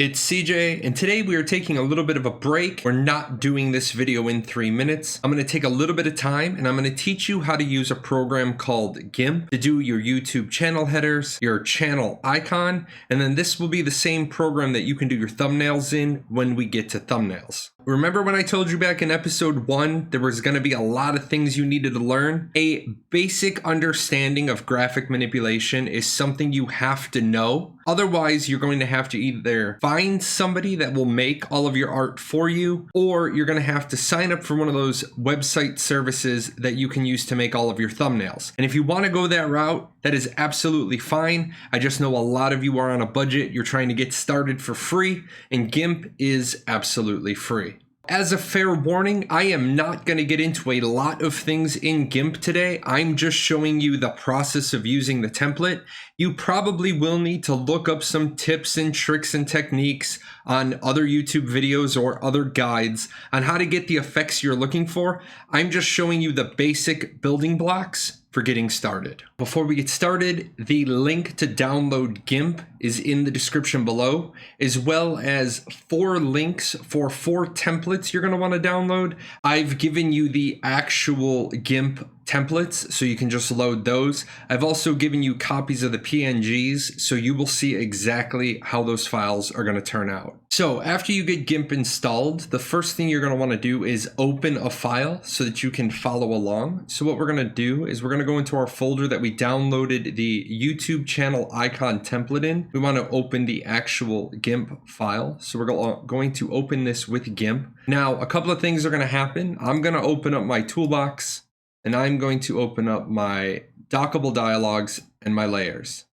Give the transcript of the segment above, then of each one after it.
It's CJ, and today we are taking a little bit of a break. We're not doing this video in 3 minutes. I'm going to take a little bit of time and I'm going to teach you how to use a program called Gimp to do your YouTube channel headers, your channel icon, and then this will be the same program that you can do your thumbnails in when we get to thumbnails. Remember when I told you back in episode 1 there was going to be a lot of things you needed to learn? A basic understanding of graphic manipulation is something you have to know. Otherwise, you're going to have to either find somebody that will make all of your art for you, or you're going to have to sign up for one of those website services that you can use to make all of your thumbnails. And if you want to go that route, that is absolutely fine. I just know a lot of you are on a budget. You're trying to get started for free, and Gimp is absolutely free. As a fair warning, I am not going to get into a lot of things in Gimp today. I'm just showing you the process of using the template. You probably will need to look up some tips and tricks and techniques on other YouTube videos or other guides on how to get the effects you're looking for. I'm just showing you the basic building blocks for getting started. Before we get started, the link to download Gimp is in the description below, as well as 4 links for 4 templates you're going to want to download. I've given you the actual Gimp templates so you can just load those. I've also given you copies of the PNGs so you will see exactly how those files are going to turn out. So after you get Gimp installed, the first thing you're going to want to do is open a file so that you can follow along. So what we're going to do is we're going to go into our folder that we downloaded the YouTube channel icon template in. We want to open the actual Gimp file. So we're going to open this with Gimp. Now, a couple of things are going to happen. I'm going to open up my toolbox, and I'm going to open up my dockable dialogues and my layers.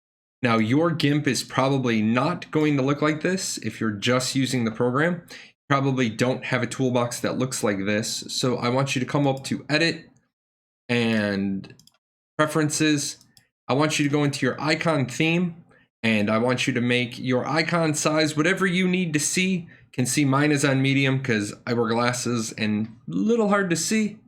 Now, your Gimp is probably not going to look like this if you're just using the program. You probably don't have a toolbox that looks like this. So I want you to come up to Edit and Preferences. I want you to go into your icon theme, and I want you to make your icon size whatever you need to see. You can see mine is on medium because I wear glasses and a little hard to see.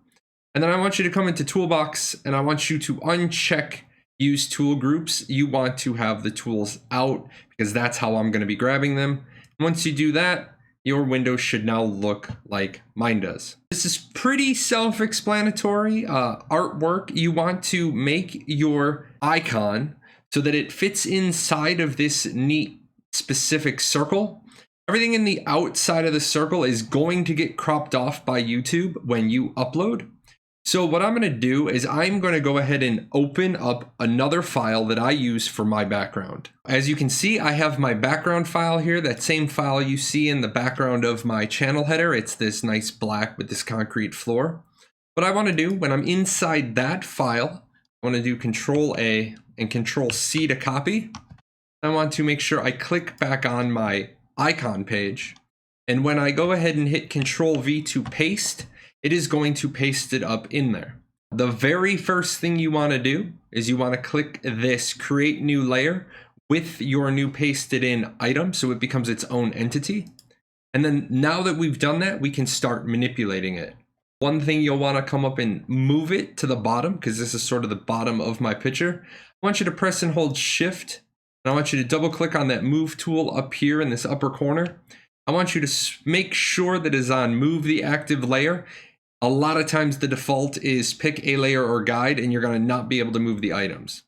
And then I want you to come into Toolbox, and I want you to uncheck Use Tool Groups. You want to have the tools out because that's how I'm going to be grabbing them. Once you do that, your window should now look like mine does. This is pretty self-explanatory artwork. You want to make your icon so that it fits inside of this neat specific circle. Everything in the outside of the circle is going to get cropped off by YouTube when you upload. So what I'm going to do is I'm going to go ahead and open up another file that I use for my background. As you can see, I have my background file here, that same file you see in the background of my channel header. It's this nice black with this concrete floor. What I want to do when I'm inside that file, I want to do Control A and Control C to copy. I want to make sure I click back on my icon page. And when I go ahead and hit Control V to paste, it is going to paste it up in there. The very first thing you want to do is you want to click this Create New Layer with your new pasted in item so it becomes its own entity. And then now that we've done that, we can start manipulating it. One thing you'll want to come up and move it to the bottom, because this is sort of the bottom of my picture. I want you to press and hold Shift, and I want you to double click on that Move tool up here in this upper corner. I want you to make sure that it is on Move the Active Layer. A lot of times the default is pick a layer or guide, and you're going to not be able to move the items.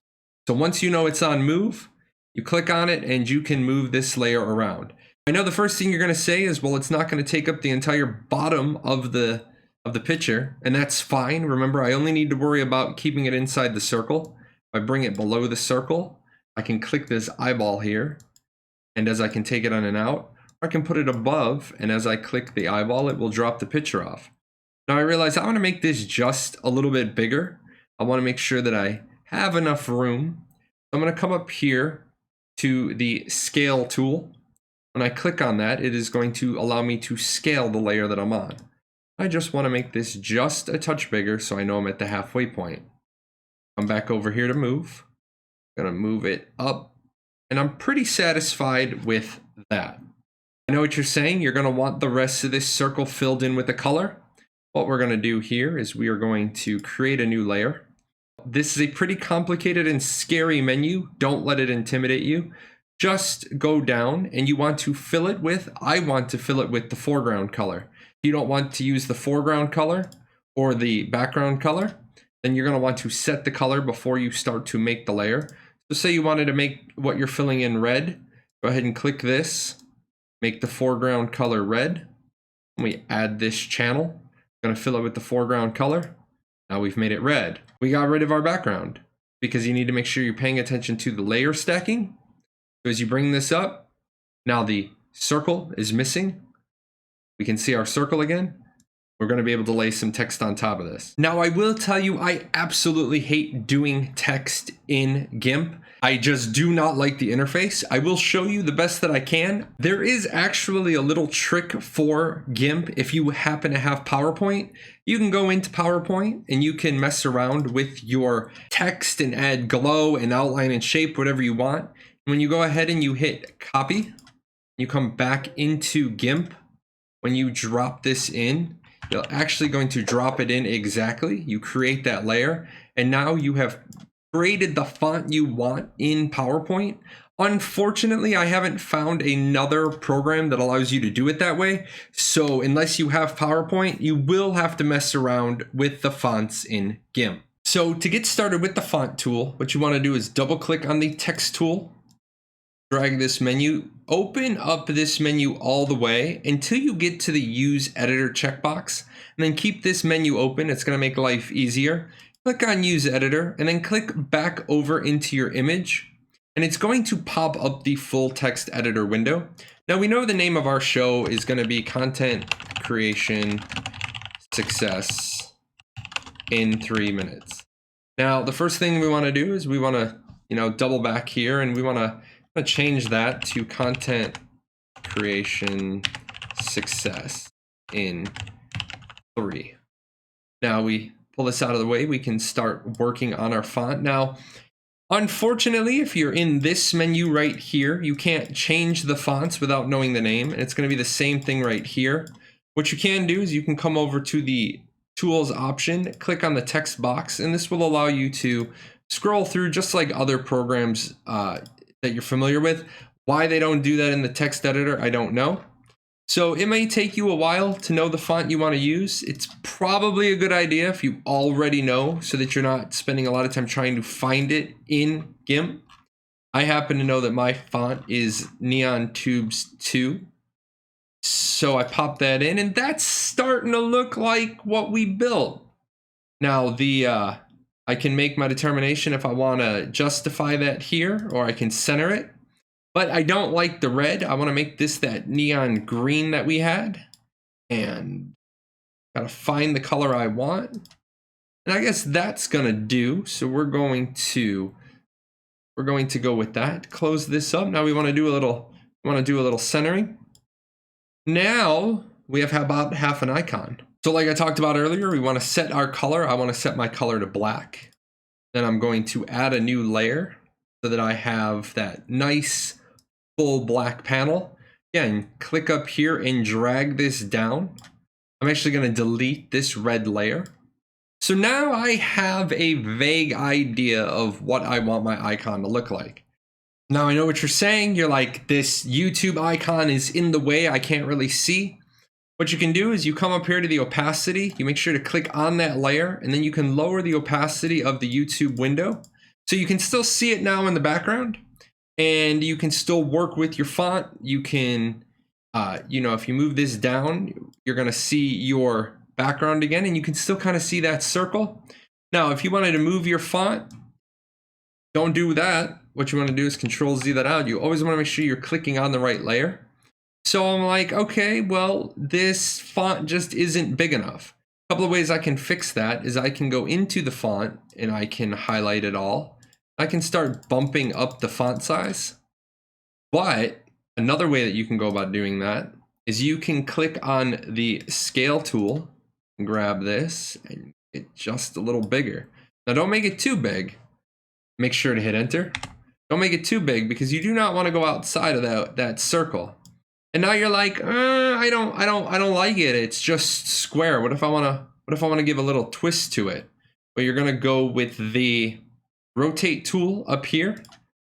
So once you know it's on move, you click on it and you can move this layer around. I know the first thing you're going to say is, well, it's not going to take up the entire bottom of the picture, and that's fine. Remember, I only need to worry about keeping it inside the circle. If I bring it below the circle, I can click this eyeball here, and as I can take it on and out, or I can put it above, and as I click the eyeball, it will drop the picture off. Now I realize I want to make this just a little bit bigger. I want to make sure that I have enough room. I'm going to come up here to the Scale tool. When I click on that, it is going to allow me to scale the layer that I'm on. I just want to make this just a touch bigger so I know I'm at the halfway point. Come back over here to move. I'm going to move it up, and I'm pretty satisfied with that. I know what you're saying. You're going to want the rest of this circle filled in with the color. What we're going to do here is we are going to create a new layer. This is a pretty complicated and scary menu. Don't let it intimidate you. just go down and you want to fill it with, I want to fill it with the foreground color. If you don't want to use the foreground color or the background color, then you're going to want to set the color before you start to make the layer. So say you wanted to make what you're filling in red, go ahead and click this, make the foreground color red. And we add this channel, I'm going to fill it with the foreground color. Now we've made it red. We got rid of our background because you need to make sure you're paying attention to the layer stacking. So as you bring this up, now the circle is missing. We can see our circle again. We're going to be able to lay some text on top of this. Now I will tell you, I absolutely hate doing text in Gimp. I just do not like the interface. I will show you the best that I can. There is actually a little trick for Gimp. If you happen to have PowerPoint, you can go into PowerPoint and you can mess around with your text and add glow and outline and shape, whatever you want. When you go ahead and you hit copy, you come back into Gimp. When you drop this in, you're actually going to drop it in exactly. You create that layer, and now you have created the font you want in PowerPoint. Unfortunately, I haven't found another program that allows you to do it that way. So unless you have PowerPoint, you will have to mess around with the fonts in Gimp. So to get started with the font tool, what you want to do is double click on the text tool, drag this menu, open up this menu all the way until you get to the use editor checkbox, and then keep this menu open. It's going to make life easier. Click on use editor and then click back over into your image, and it's going to pop up the full text editor window. Now we know the name of our show is going to be Content Creation Success in 3 minutes. Now the first thing we want to do is we want to, double back here, and we want to change that to Content Creation Success in 3. Now we pull this out of the way, we can start working on our font. Now, unfortunately, if you're in this menu right here, you can't change the fonts without knowing the name, and it's going to be the same thing right here. What you can do is you can come over to the Tools option, click on the text box, and this will allow you to scroll through just like other programs that you're familiar with. Why they don't do that in the text editor, I don't know. So it may take you a while to know the font you want to use. It's probably a good idea if you already know, so that you're not spending a lot of time trying to find it in Gimp. I happen to know that my font is Neon Tubes 2. So I pop that in, and that's starting to look like what we built. Now I can make my determination if I want to justify that here, or I can center it. But I don't like the red. I want to make this that neon green that we had. And gotta find the color I want. And I guess that's gonna do. So we're going to go with that. Close this up. Now we want to do a little centering. Now we have about half an icon. So like I talked about earlier, we want to set our color. I want to set my color to black. Then I'm going to add a new layer so that I have that nice full black panel. Again, click up here and drag this down. I'm actually going to delete this red layer. So now I have a vague idea of what I want my icon to look like. Now I know what you're saying. You're like, this YouTube icon is in the way. I can't really see. What you can do is you come up here to the opacity. You make sure to click on that layer, and then you can lower the opacity of the YouTube window. So you can still see it now in the background. And you can still work with your font. You can, if you move this down, you're going to see your background again, and you can still kind of see that circle. Now, if you wanted to move your font, don't do that. What you want to do is Control Z that out. You always want to make sure you're clicking on the right layer. So I'm like, okay, well, this font just isn't big enough. A couple of ways I can fix that is I can go into the font and I can highlight it all. I can start bumping up the font size. But another way that you can go about doing that is you can click on the scale tool and grab this and make it just a little bigger. Now don't make it too big. Make sure to hit enter. Don't make it too big because you do not want to go outside of that circle. And now you're like, I don't like it. It's just square. What if I want to give a little twist to it? Well, you're gonna go with the rotate tool up here.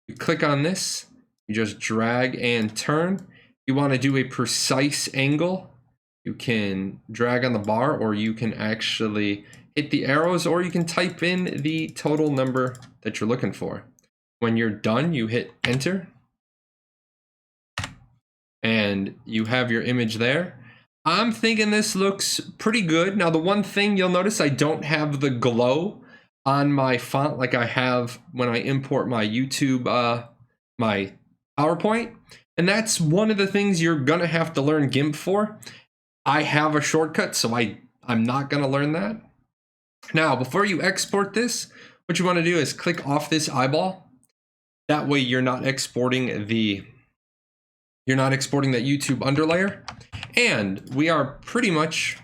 You click on this, You just drag and turn. If you want to do a precise angle, you can drag on the bar, or you can actually hit the arrows, or you can type in the total number that you're looking for. When you're done, you hit enter, and you have your image there. I'm thinking this looks pretty good. Now, the one thing you'll notice, I don't have the glow on my font like I have when I import my YouTube, my PowerPoint. And that's one of the things you're gonna have to learn Gimp for. I have a shortcut, so I'm not gonna learn that. Now, before you export this, what you wanna do is click off this eyeball. That way you're not exporting that YouTube underlayer. And we are pretty much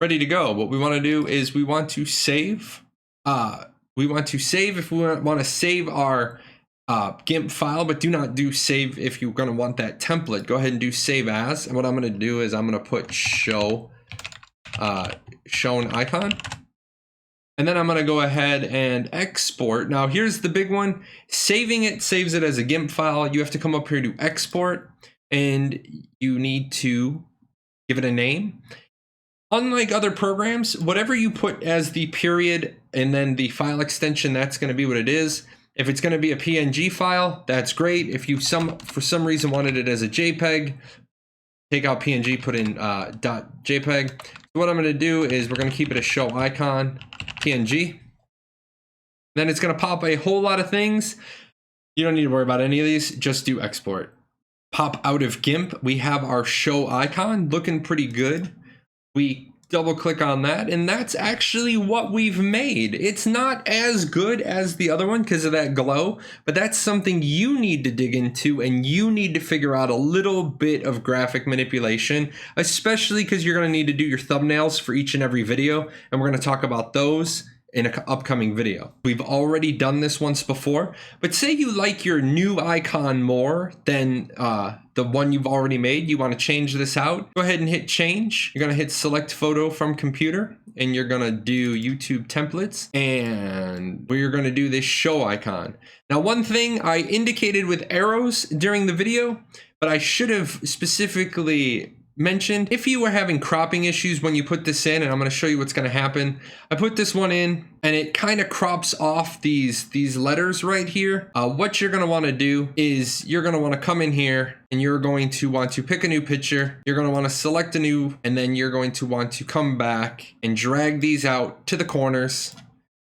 ready to go. What we want to do is we want to save. If we want to save our Gimp file, but do not do save if you're going to want that template. Go ahead and do save as. And what I'm going to do is I'm going to put shown icon. And then I'm going to go ahead and export. Now here's the big one. Saving it saves it as a Gimp file. You have to come up here to export, and you need to give it a name. Unlike other programs, whatever you put as the period and then the file extension, that's going to be what it is. If it's going to be a PNG file, that's great. If you for some reason wanted it as a JPEG, take out PNG, put in .jpeg. So what I'm going to do is we're going to keep it a show icon PNG. Then it's going to pop a whole lot of things. You don't need to worry about any of these. Just do export. Pop out of Gimp. We have our show icon looking pretty good. We double click on that, and that's actually what we've made. It's not as good as the other one because of that glow, but that's something you need to dig into, and you need to figure out a little bit of graphic manipulation, especially because you're going to need to do your thumbnails for each and every video, and we're going to talk about those in an upcoming video. We've already done this once before, but say you like your new icon more than the one you've already made. You want to change this out. Go ahead and hit change. You're gonna hit select photo from computer, and you're gonna do YouTube templates, and we're gonna do this show icon. Now, one thing I indicated with arrows during the video, but I should have specifically mentioned, if you were having cropping issues when you put this in, and I'm going to show you what's going to happen. I put this one in, and it kind of crops off these letters right here. What you're going to want to do is you're going to want to come in here, and you're going to want to pick a new picture. You're going to want to select a new, and then you're going to want to come back and drag these out to the corners.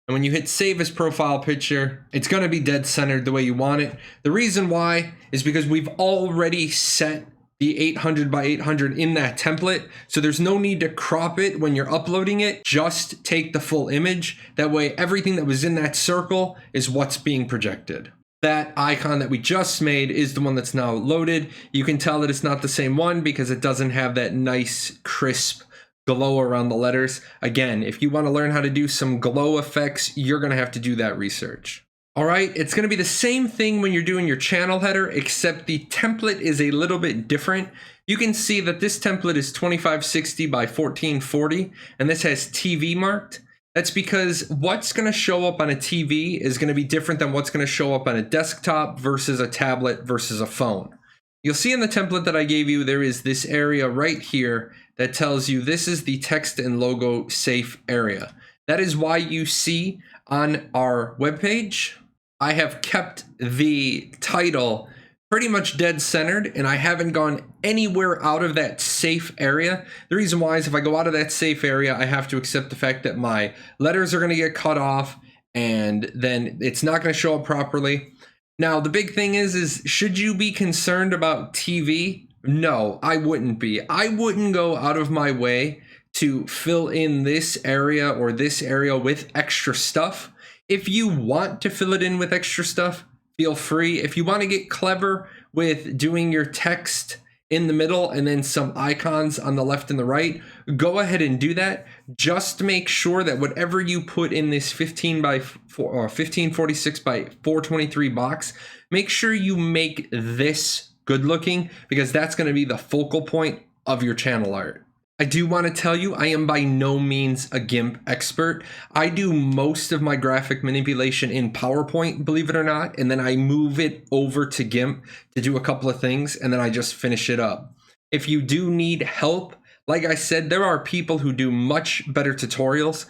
And when you hit save as profile picture, it's going to be dead centered the way you want it. The reason why is because we've already set the 800 by 800 in that template. So there's no need to crop it when you're uploading it. Just take the full image. That way everything that was in that circle is what's being projected. That icon that we just made is the one that's now loaded. You can tell that it's not the same one because it doesn't have that nice crisp glow around the letters. Again, if you want to learn how to do some glow effects, you're going to have to do that research. All right, it's going to be the same thing when you're doing your channel header, except the template is a little bit different. You can see that this template is 2560 by 1440, and this has TV marked. That's because what's going to show up on a TV is going to be different than what's going to show up on a desktop versus a tablet versus a phone. You'll see in the template that I gave you, there is this area right here that tells you this is the text and logo safe area. That is why you see on our webpage, I have kept the title pretty much dead centered, and I haven't gone anywhere out of that safe area. The reason why is if I go out of that safe area, I have to accept the fact that my letters are going to get cut off, and then it's not going to show up properly. Now, the big thing is should you be concerned about TV? No, I wouldn't be. I wouldn't go out of my way to fill in this area or this area with extra stuff. If you want to fill it in with extra stuff, feel free. If you want to get clever with doing your text in the middle and then some icons on the left and the right, go ahead and do that. Just make sure that whatever you put in this 1546 by 423 box, make sure you make this good looking, because that's going to be the focal point of your channel art. I do want to tell you, I am by no means a GIMP expert. I do most of my graphic manipulation in PowerPoint, believe it or not, and then I move it over to GIMP to do a couple of things, and then I just finish it up. If you do need help, like I said, there are people who do much better tutorials.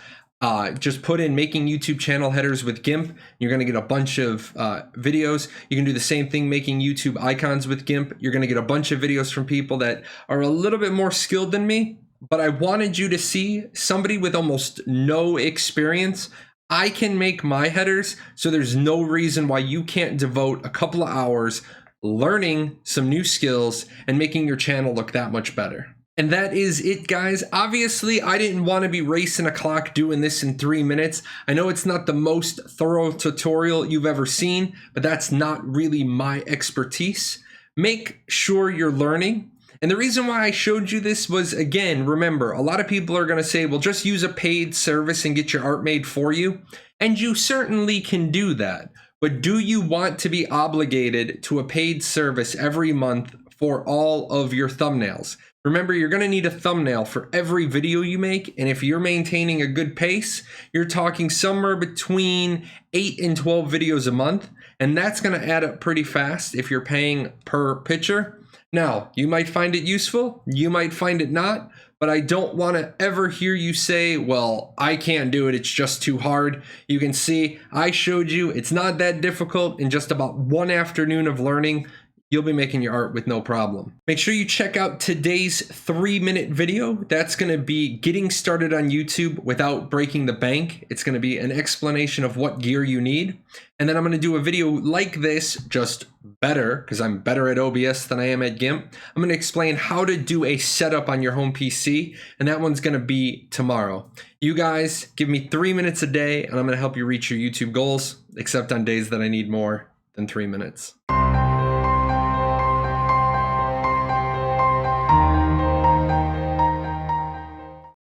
Just put in making YouTube channel headers with GIMP. You're going to get a bunch of videos. You can do the same thing making YouTube icons with GIMP. You're going to get a bunch of videos from people that are a little bit more skilled than me, but I wanted you to see somebody with almost no experience. I can make my headers, so there's no reason why you can't devote a couple of hours learning some new skills and making your channel look that much better. And that is it, guys. Obviously, I didn't want to be racing a clock doing this in 3 minutes. I know it's not the most thorough tutorial you've ever seen, but that's not really my expertise. Make sure you're learning. And the reason why I showed you this was, again, remember, a lot of people are going to say, well, just use a paid service and get your art made for you. And you certainly can do that. But do you want to be obligated to a paid service every month for all of your thumbnails? Remember, you're going to need a thumbnail for every video you make, and if you're maintaining a good pace, you're talking somewhere between 8 and 12 videos a month, and that's going to add up pretty fast if you're paying per picture. Now, you might find it useful, you might find it not, but I don't want to ever hear you say, well, I can't do it, it's just too hard. You can see, I showed you, it's not that difficult. In just about one afternoon of learning, you'll be making your art with no problem. Make sure you check out today's 3-minute video. That's going to be getting started on YouTube without breaking the bank. It's going to be an explanation of what gear you need. And then I'm going to do a video like this, just better, because I'm better at OBS than I am at GIMP. I'm going to explain how to do a setup on your home PC, and that one's going to be tomorrow. You guys, give me 3 minutes a day, and I'm going to help you reach your YouTube goals, except on days that I need more than 3 minutes.